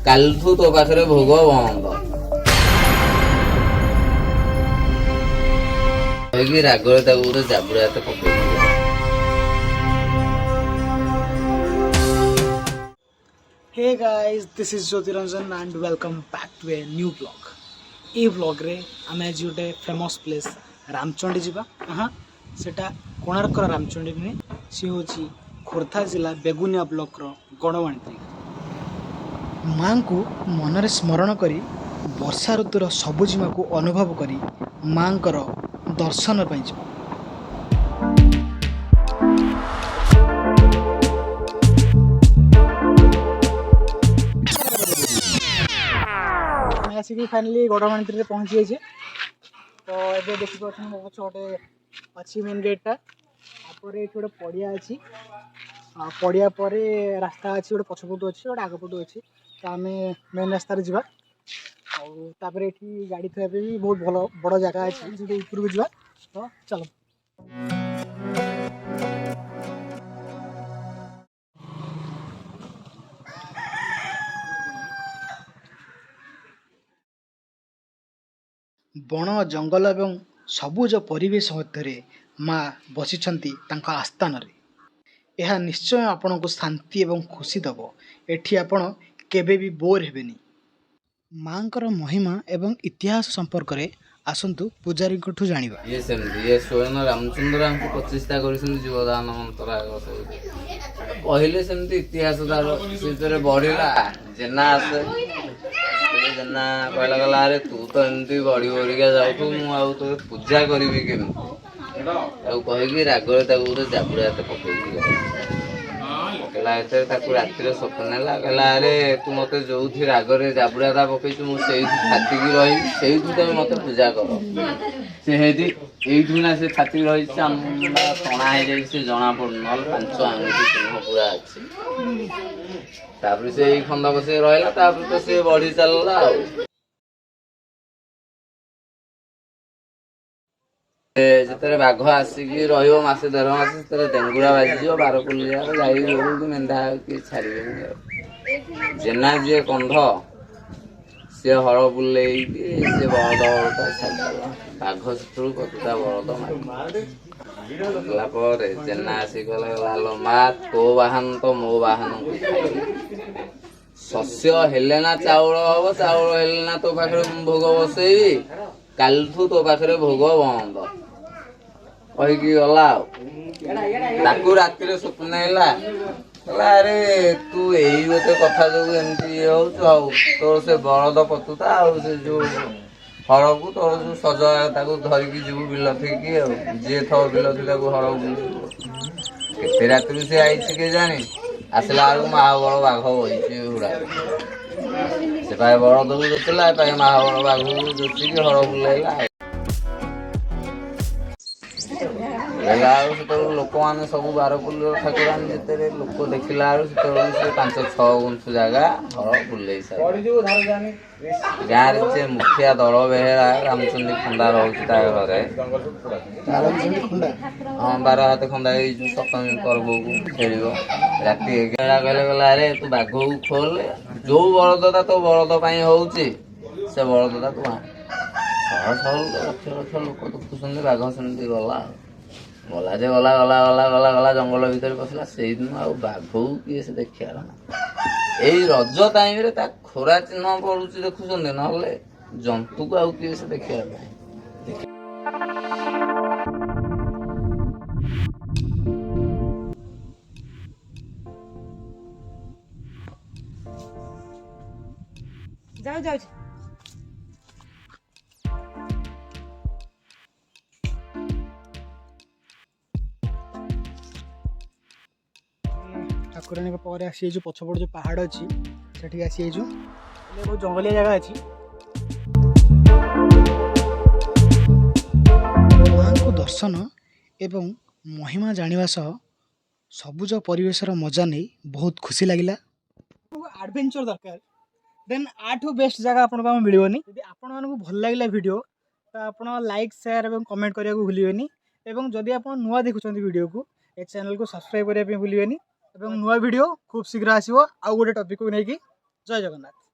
କାଲିଠୁ ତୋ ପାଖରେ ଭୋଗ ବନ୍ଦ କହିକି ରାଗରେ ତାକୁ ଗୋଟେ ଜାବୁଡା ହାତ ପକେଇକି Hey guys, this is Jyotiranjan and welcome back to a new vlog. ये vlog रे आमे आज गोटे फेमस प्लेस रामचंडी जीवा सेटा कोणार्क रामचंडी नुहे सी हूँ खोर्धा जिला बेगुनिया ब्लॉक गणमाणित्री माँ को मनरे स्मरण करी वर्षा ऋतुर सबुजिमा को अनुभव करी माँ दर्शन पाई जीवा आसिक फाइनाली गड़माणित्री पहुँची जाइए तो ये देखी पार्टी मो पक्ष गोटे अच्छी मेन गेटा तापर ये गोटे पड़िया अच्छी पड़िया पर रास्ता अच्छी गोटे पछपटू अच्छी गोटे आगपटू अच्छी तो आम मेन रास्त आउपर ये गाड़ी थोड़ा भी बहुत भल बड़ जगह अच्छी जो उपरको जा तो चलो बण जंगल एवं सबुज परिवेश मध्य माँ बसिछंती तांका आस्थान रे यह निश्चय आपण को शांति एवं खुशी दब एठी आपण केबे भी बोर हेबेनी माँकर महिमा एवं इतिहास संपर्क रे आसंतु पुजारी ठू जानिबा ये सेमती ये स्वयं रामचंद्र को प्रतिष्ठा करिसन जीवदान मंत्र पहिले सेमती इतिहास तार से बढ़िला जेना आसे जेना कहला गला अरे तू तो एमती बड़ी बड़िका जाऊ तो पूजा करी केमी कहीकि रागरे गोटे जाबुड़ा हाथ पकईकी पकड़ा राति स्वप्न है कहला अरे तू मत जो रागरे जाबुड़ा हाथ पकई मुझे छातिकी रही से तुम मत पूजा कर से ना से छातिकी रही टणा है जना पड़ू ना 5 आंगुठी चिन्ह पूरा अच्छे तापर से खंदा बस रहा तो सी बढ़ी चलला जिते बाघ आसिक रसे 1.5 मास से डेंगुरा बाजी 12 पुलिया गाई गोरु मेधा किए छाड़े जेना जी कंध सी हल बुले सी बलद बलता छाड़ा बाघ से कतुटा बलद मार जेना आसिक गला मा तो बाहन तो मो बाहन शस्य हेले ना चाउल हम चाउल हेले ना तो पाखे भोग बसई कालठू तो पाखे भोग बंद कहीकि गला राति स्वप्न है अरे तू यही गोटे कथा जो एमती हो तोर से बलद पतुता से जो हर को तोर जो सज धरिकी जीव बिल थी जी थो बिल थी हर के राति से आई के जानी आसला बेलू महाबल बाघ बही हुड़ा से बलद को जोतला महाबल बाघ को जोतिकी हर बुलेला लोक मैंने सब 12 पुलिर ठाकुरानी जिते लोक देखला से 5-6 गुंठ जगह हर बुले गाँव से मुखिया दल बेहेरा रामचंदी खंडा रोचे घरे हाँ 12 हाथ खंडा सप्तमी पर्व को खेल राति 11 कहले गला अरे तू बाघ को खोले जो बलदता तो बलद होचे से बलदता तू लक्ष लक्ष लोक देखुं बाघ सेमती गला गला जे गला गला गला गला गला जंगल भीतर पसला से दिन बाघ किए से देखियार ना यही रज टाइम रे ता खोरा चिन्ह पड़ुची देखुं ना जंतु को आउ किए से देखियार जाओ जाओ ठाकुराणी आसी पछपट जो पहाड़ अच्छी से आसी बहुत जंगलिया जगह अच्छी माँ को दर्शन एवं महिमा जानिबा सह सबुज परिवेशर मजा नहीं बहुत खुशी लगिला एडवेंचर दरकार देन आठू बेस्ट जगह आपको मिलनी यदि आपण भल लगे वीडियो तो आप लाइक शेयर और कमेंट करने को भूलें एवं जदि आप नुआ देखुं वीडियो को ये चैनल को सब्सक्राइब करने भूलें नुआ वीडियो खूब शीघ्र आसो आउ गोटे टॉपिक को लेकिन जय जगन्नाथ।